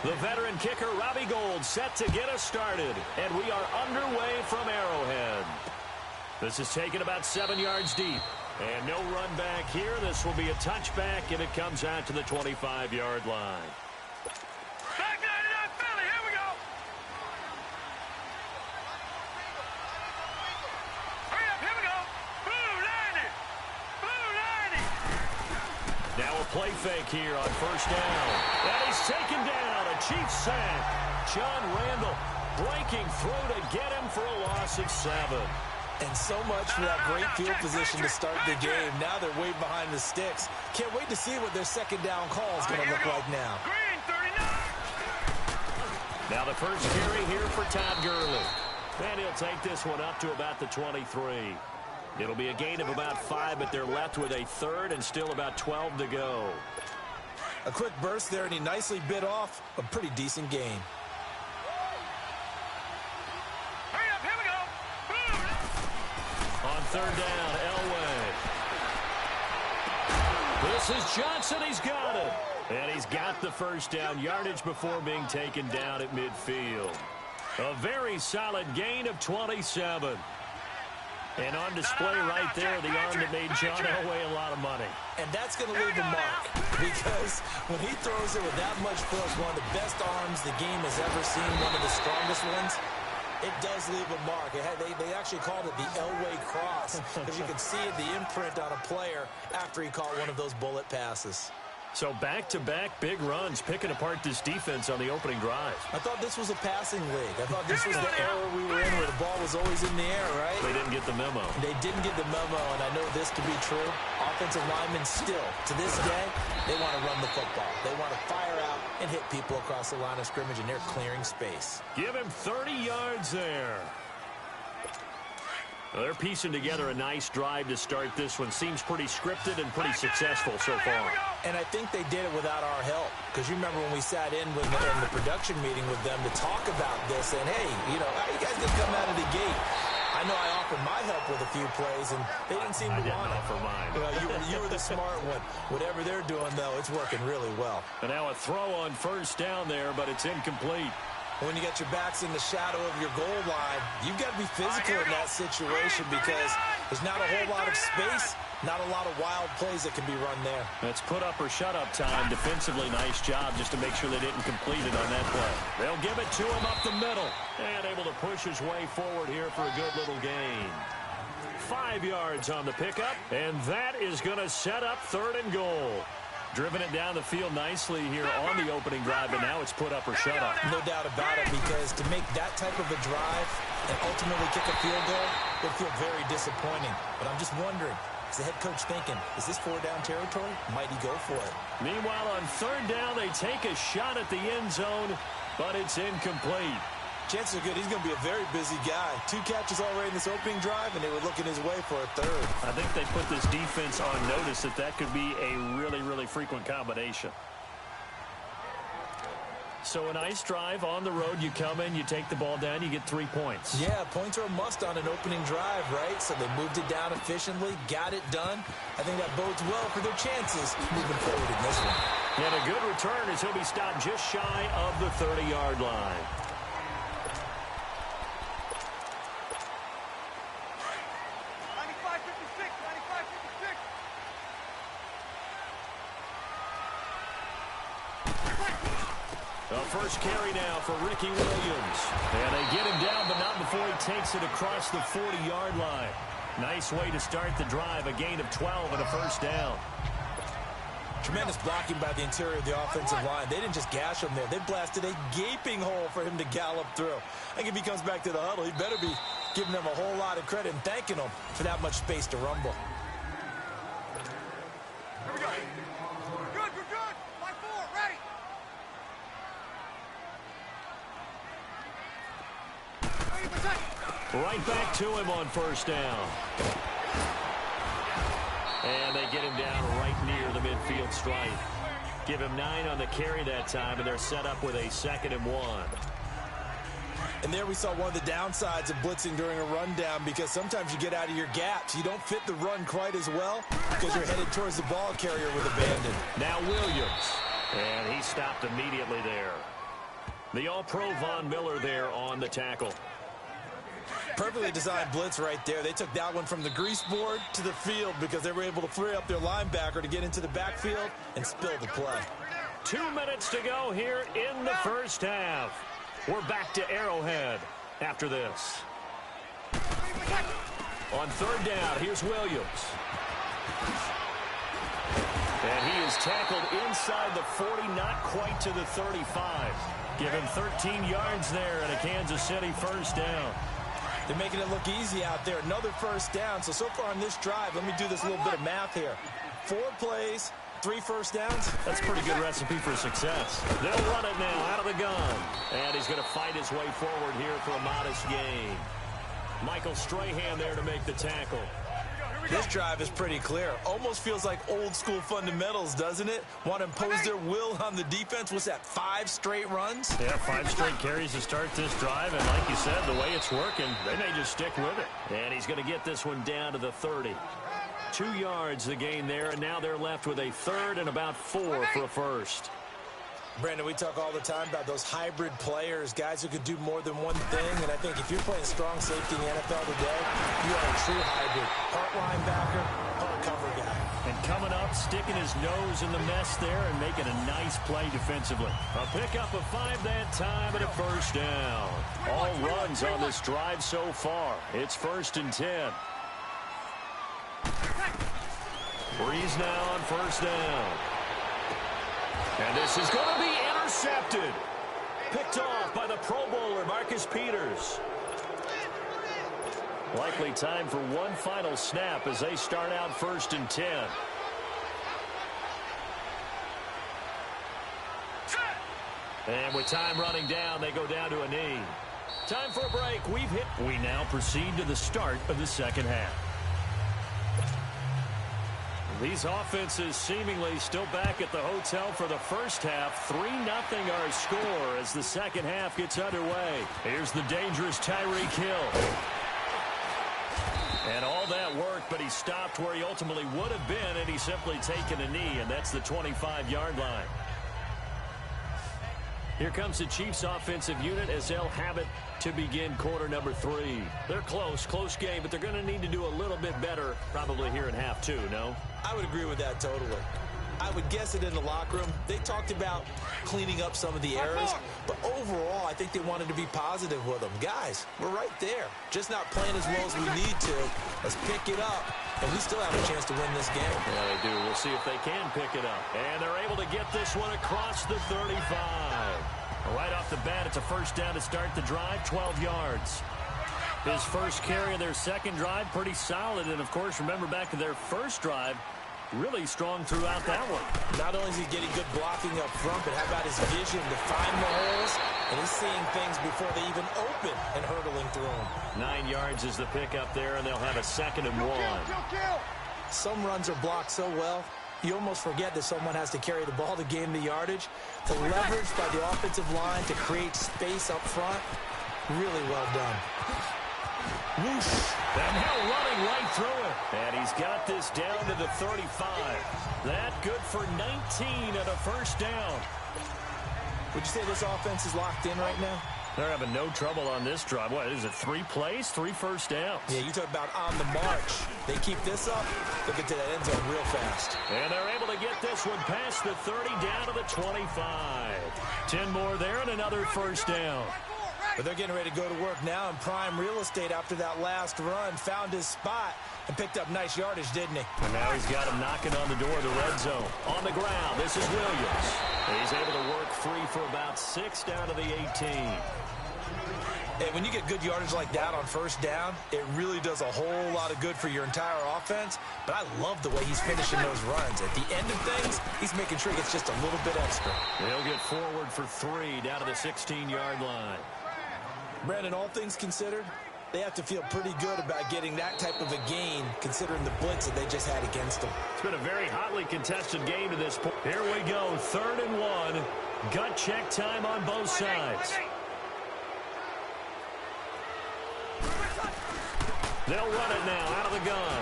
The veteran kicker, Robbie Gould, set to get us started. And we are underway from Arrowhead. This is taken about 7 yards deep. And no run back here. This will be a touchback, and it comes out to the 25-yard line. Back 99 Philly, here we go. Hurry up, here we go. Blue 90. Blue 90. Now a play fake here on first down. And he's taken down. A Chiefs sack. John Randall breaking through to get him for a loss of 7. And so much for that great field position to start the game. Now they're way behind the sticks. Can't wait to see what their second down call is going to look like now. Green 39. Now the first carry here for Todd Gurley. And he'll take this one up to about the 23. It'll be a gain of about 5, but they're left with a third and still about 12 to go. A quick burst there, and he nicely bit off a pretty decent gain. On third down, Elway. This is Johnson. He's got it. And he's got the first down yardage before being taken down at midfield. A very solid gain of 27. And on display right there, the arm that made John Elway a lot of money. And that's going to leave a mark, because when he throws it with that much force, one of the best arms the game has ever seen, one of the strongest ones, it does leave a mark. They actually called it the Elway cross, because you can see the imprint on a player after he caught one of those bullet passes. So back-to-back big runs, picking apart this defense on the opening drive. I thought this was a passing league. I thought this was the era we were in where the ball was always in the air, right? They didn't get the memo. They didn't get the memo, and I know this to be true. Offensive linemen still, to this day, they want to run the football. They want to fire out and hit people across the line of scrimmage, and they're clearing space. Give him 30 yards there. Well, they're piecing together a nice drive to start this one. Seems pretty scripted and pretty successful so far. And I think they did it without our help. Because you remember when we sat in with in the production meeting with them to talk about this. And, hey, you know, how you guys didn't come out of the gate? I know I offered my help with a few plays, and they didn't seem to want it. I didn't offer mine. You were the smart one. Whatever they're doing, though, it's working really well. And now a throw on first down there, but it's incomplete. When you got your backs in the shadow of your goal line, you've got to be physical in that situation, because there's not a whole lot of space, not a lot of wild plays that can be run there. That's put up or shut up time. Defensively, nice job just to make sure they didn't complete it on that play. They'll give it to him up the middle. And able to push his way forward here for a good little gain. 5 yards on the pickup, and that is going to set up third and goal. Driven it down the field nicely here on the opening drive, but now it's put up or shut up. No doubt about it, because to make that type of a drive and ultimately kick a field goal would feel very disappointing. But I'm just wondering, is the head coach thinking, is this 4-down territory? Might he go for it? Meanwhile, on third down, they take a shot at the end zone, but it's incomplete. Chances are good he's going to be a very busy guy. 2 catches already in this opening drive, and they were looking his way for a third. I think they put this defense on notice that could be a really, really frequent combination. So a nice drive on the road. You come in, you take the ball down, you get 3 points. Yeah, points are a must on an opening drive, right? So they moved it down efficiently, got it done. I think that bodes well for their chances moving forward in this one. And a good return as he'll be stopped just shy of the 30-yard line. First carry now for Ricky Williams. And they get him down, but not before he takes it across the 40-yard line. Nice way to start the drive. A gain of 12 and a first down. Tremendous blocking by the interior of the offensive line. They didn't just gash him there. They blasted a gaping hole for him to gallop through. I think if he comes back to the huddle, he better be giving them a whole lot of credit and thanking them for that much space to rumble. Here we go. Good, we're good. Line 4, ready. Right back to him on first down. And they get him down right near the midfield stripe. Give him 9 on the carry that time, and they're set up with a 2nd and 1. And there we saw one of the downsides of blitzing during a rundown, because sometimes you get out of your gaps. You don't fit the run quite as well because you're headed towards the ball carrier with abandon. Now Williams. And he stopped immediately there. The All-Pro Von Miller there on the tackle. Perfectly designed blitz right there. They took that one from the grease board to the field because they were able to free up their linebacker to get into the backfield and spill the play. 2 minutes to go here in the first half. We're back to Arrowhead after this. On third down, here's Williams. And he is tackled inside the 40, not quite to the 35. Give him 13 yards there and a Kansas City first down. They're making it look easy out there. Another first down. So far on this drive, let me do this little bit of math here. 4 plays, 3 first downs. That's a pretty good recipe for success. They'll run it now out of the gun. And he's going to fight his way forward here for a modest gain. Michael Strahan there to make the tackle. This drive is pretty clear. Almost feels like old school fundamentals, doesn't it? Want to impose their will on the defense. What's that, 5 straight runs? Yeah, 5 straight carries to start this drive. And like you said, the way it's working, they may just stick with it. And he's going to get this one down to the 30. 2 yards the gain there, and now they're left with a third and about 4 for a first. Brandon, we talk all the time about those hybrid players, guys who could do more than one thing. And I think if you're playing strong safety in the NFL today, you are a true hybrid. Part linebacker, part cover guy. And coming up, sticking his nose in the mess there and making a nice play defensively. A pickup of 5 that time and a first down. All runs on this drive so far. It's 1st and 10. Breeze now on first down. And this is going to be intercepted. Picked off by the Pro Bowler, Marcus Peters. Likely time for one final snap as they start out 1st and 10. And with time running down, they go down to a knee. Time for a break. We now proceed to the start of the second half. These offenses seemingly still back at the hotel for the first half. 3-0 our score as the second half gets underway. Here's the dangerous Tyreek Hill. And all that work, but he stopped where he ultimately would have been, and he's simply taken a knee, and that's the 25-yard line. Here comes the Chiefs offensive unit as they'll have it to begin quarter number 3. They're close game, but they're going to need to do a little bit better probably here in half 2, no? I would agree with that totally. I would guess it in the locker room. They talked about cleaning up some of the errors, but overall, I think they wanted to be positive with them. Guys, we're right there. Just not playing as well as we need to. Let's pick it up, and we still have a chance to win this game. Yeah, they do. We'll see if they can pick it up. And they're able to get this one across the 35. Right off the bat, it's a first down to start the drive, 12 yards. His first carry of their second drive, pretty solid. And, of course, remember back to their first drive, really strong throughout that one. Not only is he getting good blocking up front, but how about his vision to find the holes? And he's seeing things before they even open and hurdling through them. 9 yards is the pickup there, and they'll have a 2nd and 1. Some runs are blocked so well, you almost forget that someone has to carry the ball to gain the yardage. The leverage by the offensive line to create space up front, really well done. Whoosh. And Hill running right through it. And he's got this down to the 35. That good for 19 and a first down. Would you say this offense is locked in right now? They're having no trouble on this drive. What is it, 3 plays, 3 first downs? Yeah, you talk about on the march. They keep this up, they'll get to that end zone real fast. And they're able to get this one past the 30 down to the 25. 10 more there and another first down. But they're getting ready to go to work now in prime real estate after that last run. Found his spot and picked up nice yardage, didn't he? And now he's got him knocking on the door of the red zone. On the ground, this is Williams. He's able to work free for about 6 down to the 18. And when you get good yardage like that on first down, it really does a whole lot of good for your entire offense. But I love the way he's finishing those runs. At the end of things, he's making sure he gets just a little bit extra. He'll get forward for 3 down to the 16-yard line. Brandon, all things considered, they have to feel pretty good about getting that type of a gain, considering the blitz that they just had against them. It's been a very hotly contested game to this point. Here we go, 3rd and 1. Gut check time on both sides. They'll run it now out of the gun.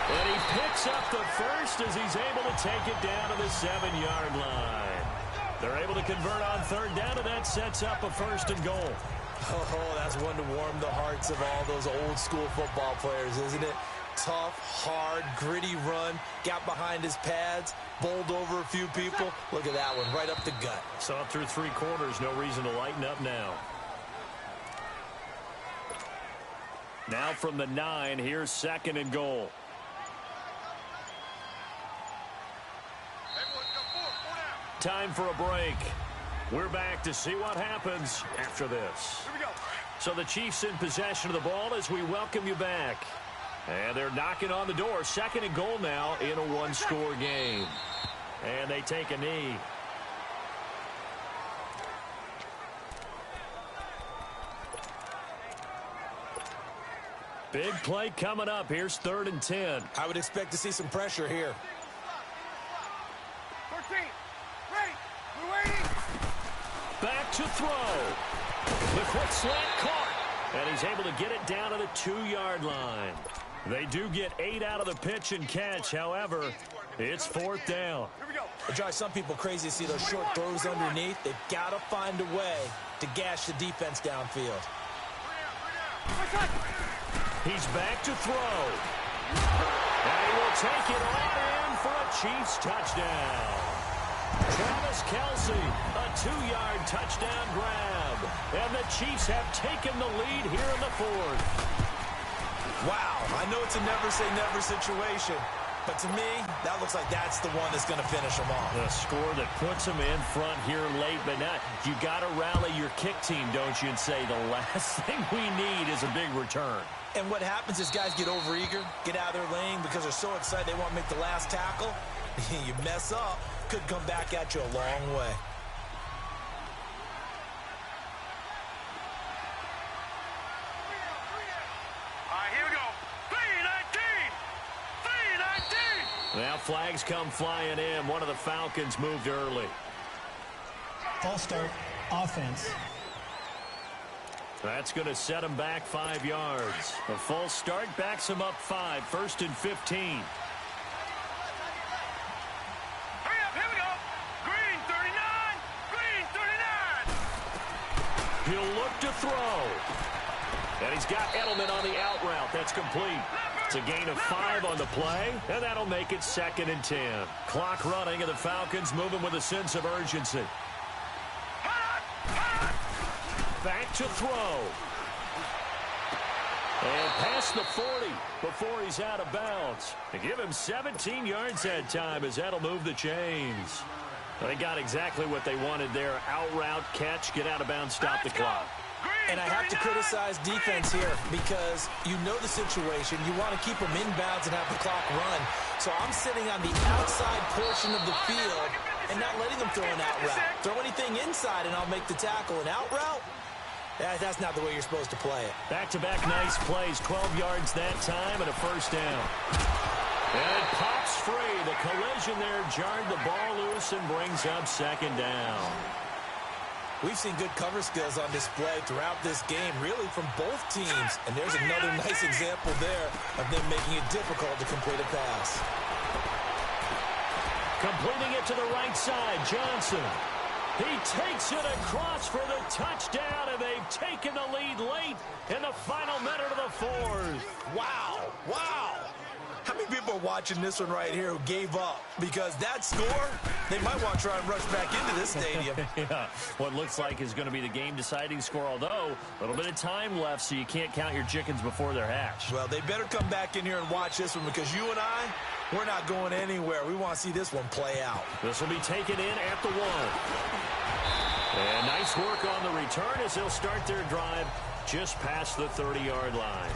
And he picks up the first as he's able to take it down to the 7-yard line. They're able to convert on 3rd down, and that that sets up a 1st and goal. Oh, that's one to warm the hearts of all those old school football players, isn't it? Tough, hard, gritty run, got behind his pads, bowled over a few people. Look at that one, right up the gut. Saw it through 3 quarters, no reason to lighten up now. Now from the 9, here's 2nd and goal. Time for a break. We're back to see what happens after this. Here we go. So the Chiefs in possession of the ball as we welcome you back. And they're knocking on the door. 2nd and goal now in a 1-score game. And they take a knee. Big play coming up. Here's 3rd and 10. I would expect to see some pressure here. 13. Ready. We're waiting. Back to throw. The quick slant caught. And he's able to get it down to the 2-yard line. They do get 8 out of the pitch and catch. However, it's 4th down. Here we go. It drives some people crazy to see those short throws underneath. They've got to find a way to gash the defense downfield. He's back to throw. And he will take it all in for a Chiefs touchdown. Travis Kelce, a 2-yard touchdown grab. And the Chiefs have taken the lead here in the 4th. Wow, I know it's a never-say-never situation, but to me, that looks like that's the one that's going to finish them off. The score that puts them in front here late, but not. You got to rally your kick team, don't you, and say the last thing we need is a big return. And what happens is guys get overeager, get out of their lane because they're so excited they want to make the last tackle. You mess up, could come back at you a long way. Now flags come flying in. One of the Falcons moved early. False start, offense. That's going to set him back 5 yards. A false start backs him up 5. 1st and 15. Hurry up, here we go. Green 39. Green 39. He'll look to throw. And he's got Edelman on the out route. That's complete. It's a gain of 5 on the play, and that'll make it 2nd and 10. Clock running, and the Falcons moving with a sense of urgency. Back to throw. And past the 40 before he's out of bounds. They give him 17 yards that time as that'll move the chains. They got exactly what they wanted there. Out route, catch, get out of bounds, stop the clock. And I have to criticize defense here because you know the situation. You want to keep them inbounds and have the clock run. So I'm sitting on the outside portion of the field and not letting them throw an out route. Throw anything inside and I'll make the tackle. An out route? That's not the way you're supposed to play it. Back-to-back nice plays. 12 yards that time and a 1st down. And it pops free. The collision there jarred the ball loose and brings up 2nd down. We've seen good cover skills on display throughout this game, really from both teams. And there's another nice example there of them making it difficult to complete a pass. Completing it to the right side, Johnson. He takes it across for the touchdown, and they've taken the lead late in the final minute of the 4th. Wow, wow. How many people are watching this one right here who gave up? Because that score, they might want to try and rush back into this stadium. Yeah, what looks like is going to be the game-deciding score, although a little bit of time left, so you can't count your chickens before they're hatched. Well, they better come back in here and watch this one because you and I, we're not going anywhere. We want to see this one play out. This will be taken in at the 1. And nice work on the return as they'll start their drive just past the 30-yard line.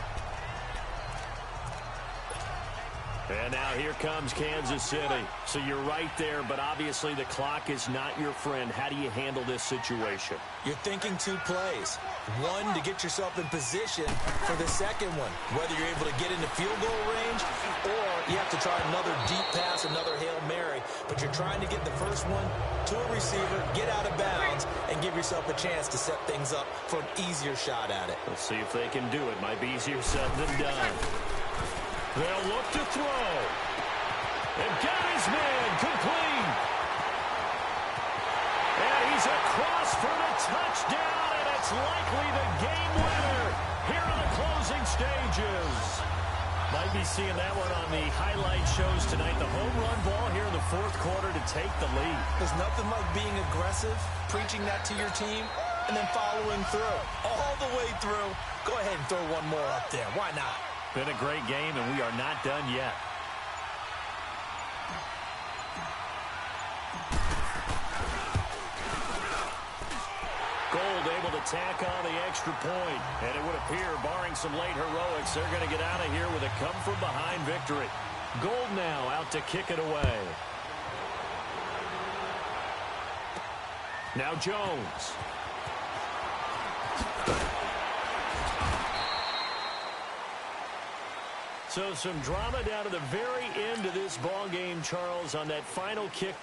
And now here comes Kansas City. So you're right there, but obviously the clock is not your friend. How do you handle this situation? You're thinking 2 plays. One, to get yourself in position for the second one, whether you're able to get into field goal range or you have to try another deep pass, another Hail Mary. But you're trying to get the first one to a receiver, get out of bounds, and give yourself a chance to set things up for an easier shot at it. Let's see if they can do it. Might be easier said than done. They'll look to throw. And got his man complete. And he's across for the touchdown, and it's likely the game winner here in the closing stages. Might be seeing that one on the highlight shows tonight. The home run ball here in the fourth quarter to take the lead. There's nothing like being aggressive, preaching that to your team, and then following through. All the way through. Go ahead and throw one more up there. Why not? Been a great game, and we are not done yet. Gold able to tack on the extra point. And it would appear, barring some late heroics, they're going to get out of here with a come-from-behind victory. Gold now out to kick it away. Now Jones. So some drama down to the very end of this ball game, Charles, on that final kick.